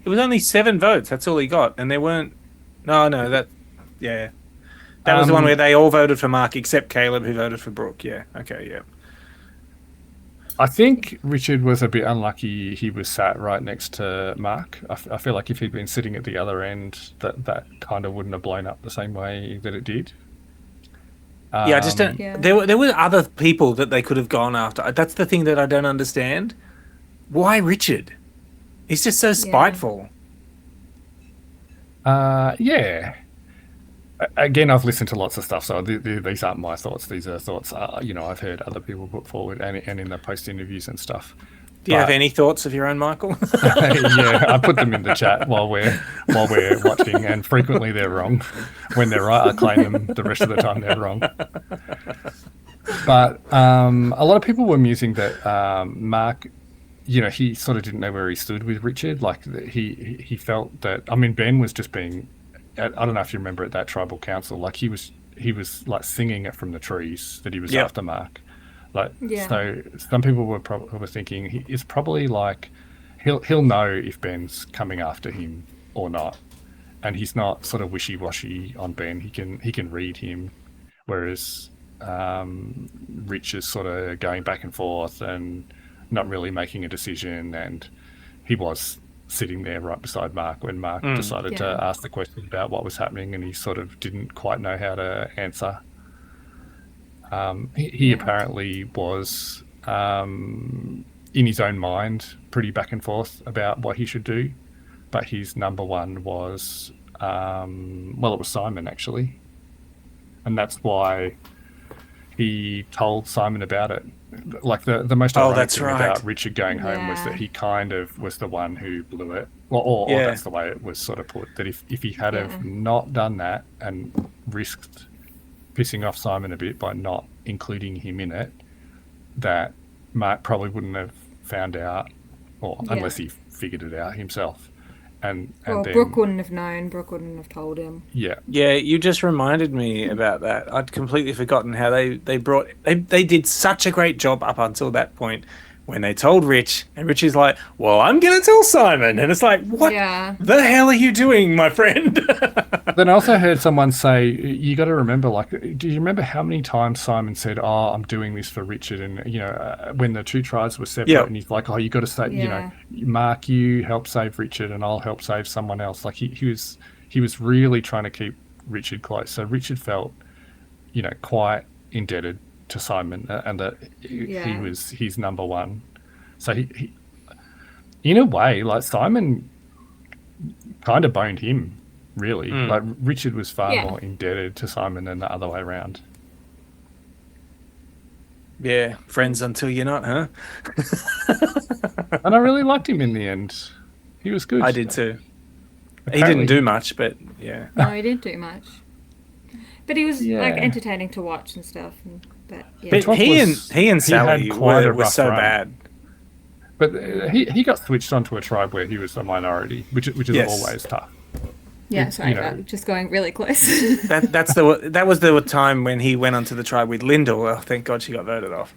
It was only 7 votes. That's all he got. And there weren't... No, that... Yeah. That was the one where they all voted for Mark except Caleb, who voted for Brooke. Yeah. Okay, yeah. I think Richard was a bit unlucky he was sat right next to Mark. I feel like if he'd been sitting at the other end, that kind of wouldn't have blown up the same way that it did. Yeah, I just don't... Yeah. There were other people that they could have gone after. That's the thing that I don't understand. Why Richard? He's just so spiteful. Yeah. Again, I've listened to lots of stuff, so these aren't my thoughts. These are thoughts, I've heard other people put forward and in the post interviews and stuff. Do you have any thoughts of your own, Michael? Yeah, I put them in the chat while we're watching, and frequently they're wrong. When they're right, I claim them. The rest of the time, they're wrong. But a lot of people were musing that Mark, he sort of didn't know where he stood with Richard. Like he felt that. I mean, Ben was just being. I don't know if you remember at that tribal council. Like he was like singing it from the trees that he was after Mark. Like so, some people were thinking it's probably like he'll know if Ben's coming after him or not, and he's not sort of wishy-washy on Ben. He can read him, whereas Rich is sort of going back and forth and not really making a decision. And he was sitting there right beside Mark when Mark decided to ask the question about what was happening, and he sort of didn't quite know how to answer. He apparently was in his own mind pretty back and forth about what he should do, but his number one was it was Simon, actually, and that's why he told Simon about it. Like the most ironic thing about Richard going home was that he kind of was the one who blew it, or that's the way it was sort of put, that if he had have not done that and risked pissing off Simon a bit by not including him in it, that Mark probably wouldn't have found out, unless he figured it out himself. And then Brooke wouldn't have known. Brooke wouldn't have told him. Yeah, you just reminded me about that. I'd completely forgotten how they did such a great job up until that point when they told Rich, and Rich is like, well, I'm going to tell Simon. And it's like, what the hell are you doing, my friend? Then I also heard someone say, you got to remember, like, do you remember how many times Simon said, I'm doing this for Richard? And, when the two tribes were separate and he's like, you got to say, Mark, you help save Richard and I'll help save someone else. Like he was really trying to keep Richard close. So Richard felt, quite indebted to Simon, and that he was his number one. So he in a way, like, Simon kind of boned him, really. Like Richard was far more indebted to Simon than the other way around. Yeah, friends until you're not, huh? And I really liked him in the end. He was good. I did too. He didn't do much, but No, he didn't do much. But he was like entertaining to watch and stuff. But he and Sally were so bad. But he got switched onto a tribe where he was a minority, which is always tough. Yeah, sorry about just going really close. that was the time when he went onto the tribe with Linda. Well, thank God she got voted off.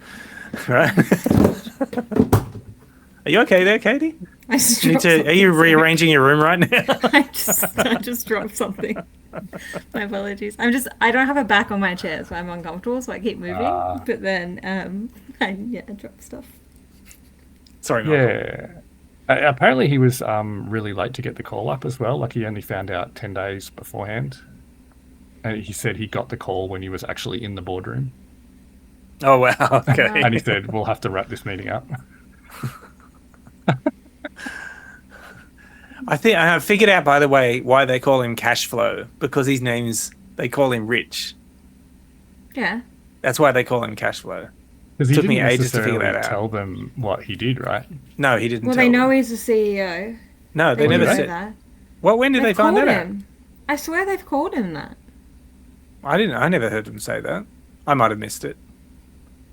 Right? Are you okay there, Katie? Are you rearranging your room right now? I just dropped something. My apologies. I don't have a back on my chair, so I'm uncomfortable, so I keep moving. But then, I dropped stuff. Sorry, Michael. Yeah. Apparently he was really late to get the call up as well. Like, he only found out 10 days beforehand. And he said he got the call when he was actually in the boardroom. Oh, wow. Okay. And he said, we'll have to wrap this meeting up. I think I have figured out, by the way, why they call him Cash Flow, because they call him Rich. Yeah. That's why they call him Cash Flow. Because he Took didn't me ages to figure that out. tell them what he did, right? No, he didn't. Well, they know he's the CEO. No, they never said that. Well, when did they find that out? I swear they've called him that. I didn't. I never heard them say that. I might have missed it.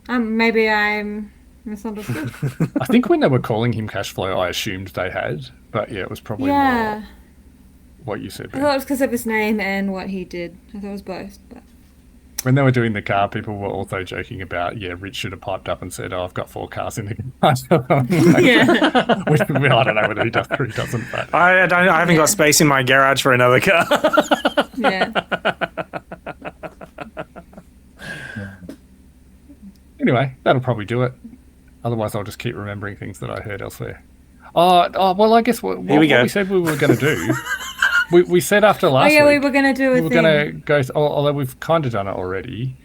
Maybe I'm misunderstood. I think when they were calling him Cash Flow, I assumed they had, but it was probably more what you said. Ben. I thought it was because of his name and what he did. I thought it was both. But when they were doing the car, people were also joking about, Rich should have piped up and said, I've got 4 cars in the car. Which, I don't know whether he does or he doesn't. But I haven't got space in my garage for another car. Anyway, that'll probably do it. Otherwise, I'll just keep remembering things that I heard elsewhere. Well, I guess what we said we were going to do... We said after last week... we were going to do we were going to go... Although we've kind of done it already,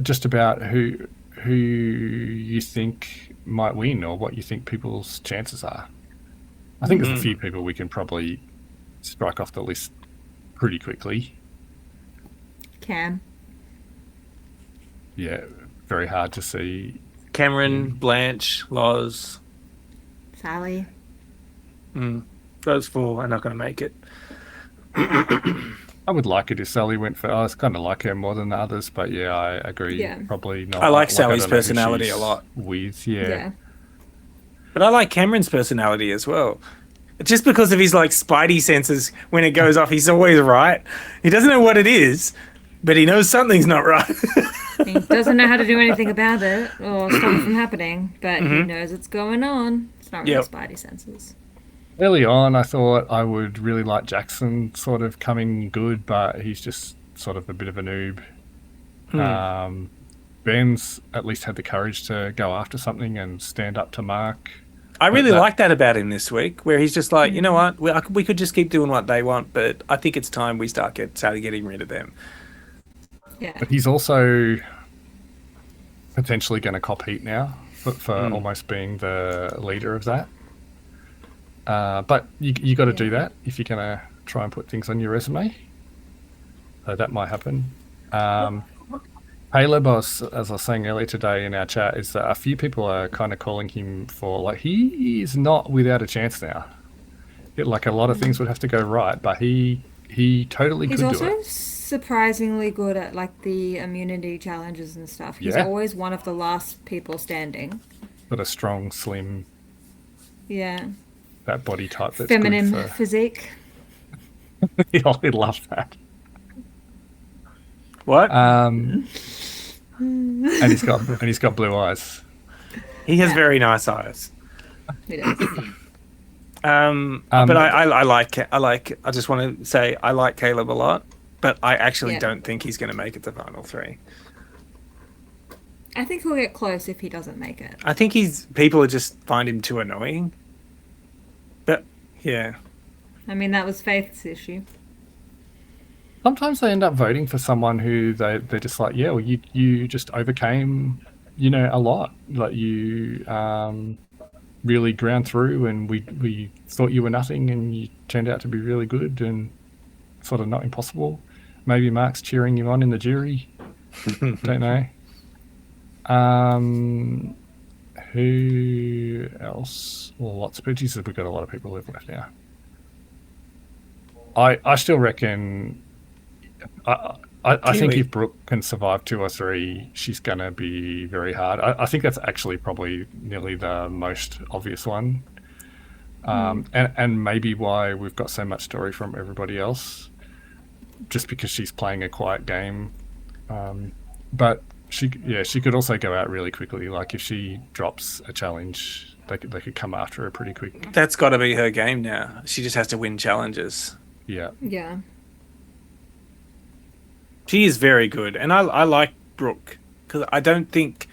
just about who you think might win or what you think people's chances are. I think there's a few people we can probably strike off the list pretty quickly. Cam. Yeah, very hard to see. Cameron, Blanche, Loz. Sally. Those 4 are not going to make it. I would like it if Sally went for. I kind of like her more than the others, but yeah, I agree. Yeah. Probably not. I like I Sally's don't know who personality a she's lot. With Yeah. But I like Cameron's personality as well. Just because of his like spidey senses, when it goes off, he's always right. He doesn't know what it is, but he knows something's not right. He doesn't know how to do anything about it or stop it from happening, but he knows it's going on. It's not really Yep. spidey senses. Early on, I thought I would really like Jackson sort of coming good, but he's just sort of a bit of a noob. Ben's at least had the courage to go after something and stand up to Mark. I really like that about him this week, where he's just like, you know what, we could just keep doing what they want, but I think it's time we start getting rid of them. Yeah. But he's also potentially going to cop heat now for almost being the leader of that. But you got to do that if you're going to try and put things on your resume. So that might happen. Caleb, as I was saying earlier today in our chat, is that a few people are kind of calling him for, like, he is not without a chance now. Like, a lot of things would have to go right, but he totally He's could also do it. surprisingly good at like the immunity challenges and stuff. He's Yeah. always one of the last people standing. Got a strong, slim, Yeah. that body type that's Feminine good for... physique. I love that. What? And he's got blue eyes. He has very nice eyes. He does. But I just want to say I like Caleb a lot, but I actually Yeah. don't think he's going to make it to final 3. I think he'll get close if he doesn't make it. I think people just find him too annoying. But yeah, I mean, that was Faith's issue. Sometimes they end up voting for someone who they're just like, yeah, well, you just overcame, a lot. Like you really ground through, and we thought you were nothing, and you turned out to be really good and sort of not impossible. Maybe Mark's cheering you on in the jury. Don't know. Who else? Well, lots of Jesus. We've got a lot of people who've left now. I still reckon. I think if Brooke can survive 2 or 3, she's going to be very hard. I think that's actually probably nearly the most obvious one. And maybe why we've got so much story from everybody else, just because she's playing a quiet game. But she could also go out really quickly. Like if she drops a challenge, they could come after her pretty quick. that's got to be her game now. She just has to win challenges. Yeah. Yeah. She is very good, and I like Brooke because I think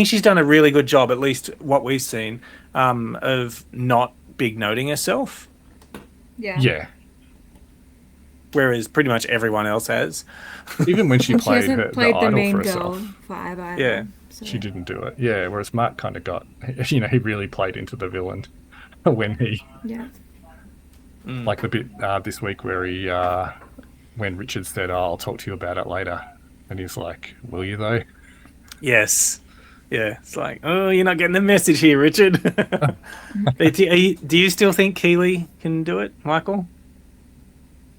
she's done a really good job, at least what we've seen, of not big noting herself, Yeah. Yeah. whereas pretty much everyone else has. Even when she And she played hasn't the played the idol main for girl herself, vibe either. Yeah. So. she didn't do it. Yeah. Whereas Mark kind of got, he really played into the villain when he, Yeah. like the bit this week where he, when Richard said, "Oh, I'll talk to you about it later," and he's like, "Will you though?" Yes. Yeah, it's like, oh, you're not getting the message here, Richard. Do you still think Keeley can do it, Michael?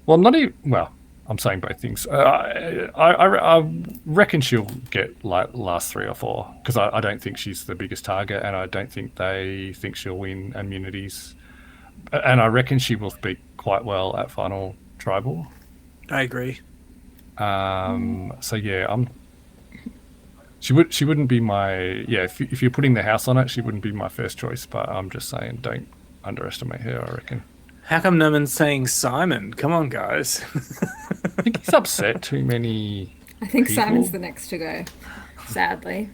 Well, not even. Well, I'm saying both things. I reckon she'll get like last 3 or 4 because I don't think she's the biggest target, and I don't think they think she'll win immunities. And I reckon she will speak quite well at final tribal. I agree. So yeah, She wouldn't be my if you're putting the house on it, she wouldn't be my first choice. But I'm just saying, don't underestimate her. I reckon. How come no one's saying Simon? Come on, guys. I think he's upset too many. I think people. Simon's the next to go, sadly.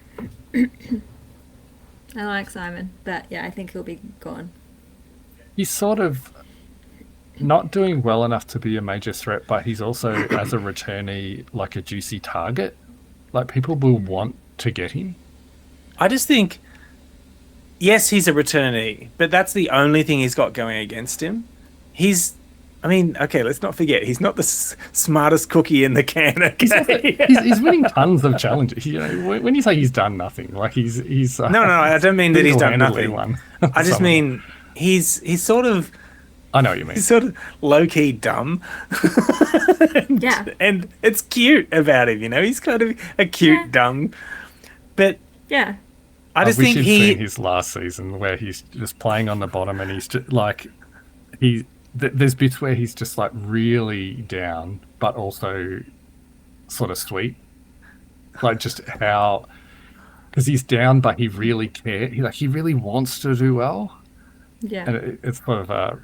I like Simon, but yeah, I think he'll be gone. He's sort of not doing well enough to be a major threat, but he's also, as a returnee, like a juicy target. Like people will want to get him. I just think, yes, he's a returnee, but that's the only thing he's got going against him. Let's not forget, he's not the smartest cookie in the can, okay? He's winning tons of challenges. When you say he's done nothing, like he's No, I don't mean that he's done nothing. One I just mean he's sort of I know what you mean. He's sort of low-key dumb. Yeah. And it's cute about him, He's kind of a cute, Yeah. dumb. But Yeah. I just wish think you'd he... seen his last season where he's just playing on the bottom and he's just like there's bits where he's just like really down, but also sort of sweet. Like just how, because he's down, but he really cares. He really wants to do well, Yeah. and it's sort of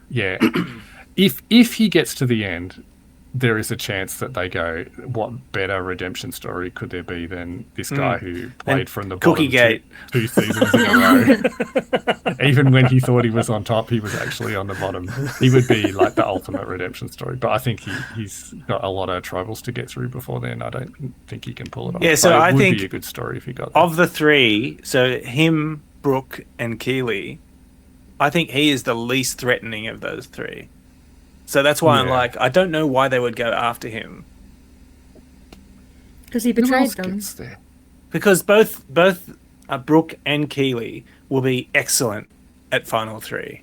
if he gets to the end, there is a chance that they go, what better redemption story could there be than this guy who played from the bottom Cookie Gate. two seasons in a row? Even when he thought he was on top, he was actually on the bottom. He would be like the ultimate redemption story. But I think he's got a lot of troubles to get through before then. I don't think he can pull it off. Yeah, so but it I would think be a good story if he got there. Of the three, so him, Brooke, and Keely, I think he is the least threatening of those three. So that's why I'm Yeah. like, I don't know why they would go after him. Because he Who betrayed else them. gets there? Because both Brooke and Keely will be excellent at Final Three.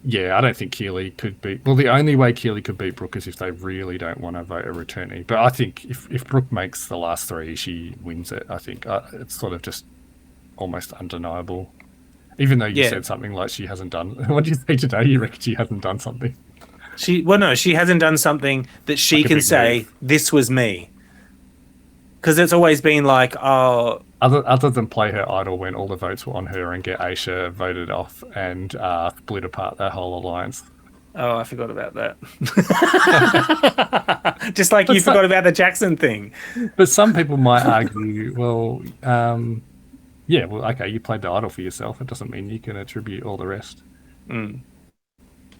Yeah, I don't think Keely could beat... Well, the only way Keely could beat Brooke is if they really don't want to vote a returnee. But I think if Brooke makes the last three, she wins it, I think. It's sort of just almost undeniable. Even though you Yeah. said something like she hasn't done... What did you say today? You reckon she hasn't done something? She hasn't done something that she Like a can big say, move. this was me. Because it's always been like, oh, Other than play her idol when all the votes were on her and get Aisha voted off and split apart that whole alliance. oh, I forgot about that. Just like you But forgot about the Jackson thing. But some people might argue, well, yeah, well, okay, you played the idol for yourself. It doesn't mean you can attribute all the rest. Mm.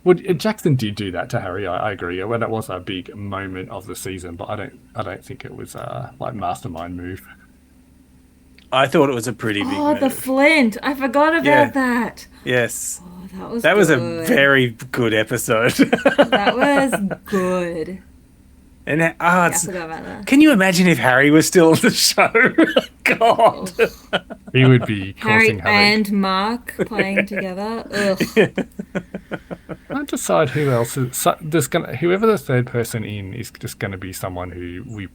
Well, Jackson did do that to Harry. I agree. Well, that was a big moment of the season, but I don't think it was like mastermind move. I thought it was a pretty big Oh, move. the Flint. I forgot about Yeah. that. Yes. Oh, that was That was a good. very good episode. That was good. And Yeah, I it's, forgot about that. can you imagine if Harry was still on the show? God. He would be Harry causing havoc. and Mark playing together. Ugh. Can't decide who else is. So whoever the third person in is just going to be someone who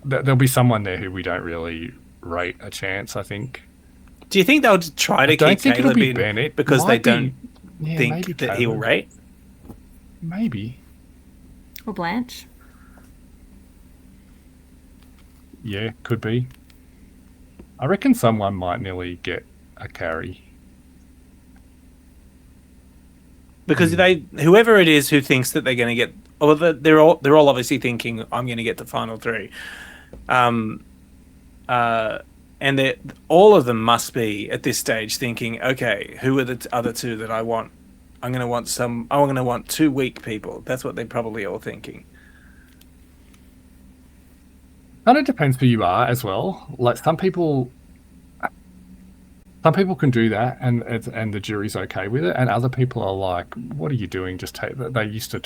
there'll be someone there who we don't really rate a chance. I think. Do you think they'll try to I don't keep think it'll Caleb be in Bennett. because they Might be- don't yeah, maybe think that he'll Caleb. rate? Maybe. Or Blanche. Yeah, could be. I reckon someone might nearly get a carry. Because whoever it is who thinks that they're going to get, or they're all obviously thinking I'm going to get the final three, and all of them must be at this stage thinking, okay, who are the other two that I want? I'm going to want two weak people. That's what they're probably all thinking. Kind of depends who you are as well. Like some people can do that, and the jury's okay with it, and other people are like, "What are you doing? Just take." They used to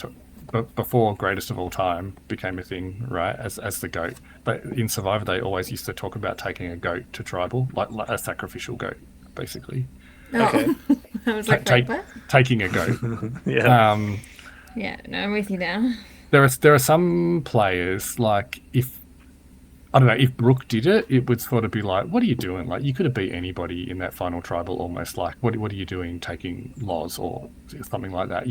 before Greatest of All Time became a thing, right? As the goat, but in Survivor they always used to talk about taking a goat to tribal, like a sacrificial goat, basically. Okay. Oh. I was like, wait, what? Taking a goat. Yeah. Yeah, no, I'm with you now. There are some players, like if Brooke did it, it would sort of be like, what are you doing? Like you could have beat anybody in that final tribal almost. Like what are you doing taking laws or something like that?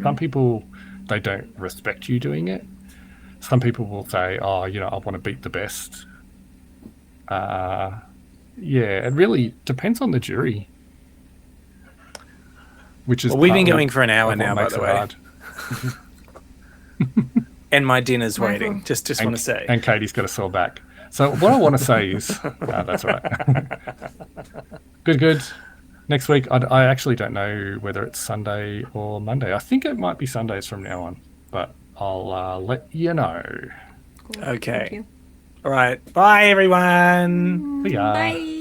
Some people, they don't respect you doing it. Some people will say, oh, I want to beat the best. Yeah, it really depends on the jury. Which is We've been partly going for an hour what now, by makes the it way. hard. And my dinner's Michael. waiting. Just want to say. And Katie's got a sore back. So what I want to say is, that's all right. Good. Next week, I actually don't know whether it's Sunday or Monday. I think it might be Sundays from now on, but I'll let you know. Cool. Okay. Thank you. All right. Bye, everyone. See ya. Bye.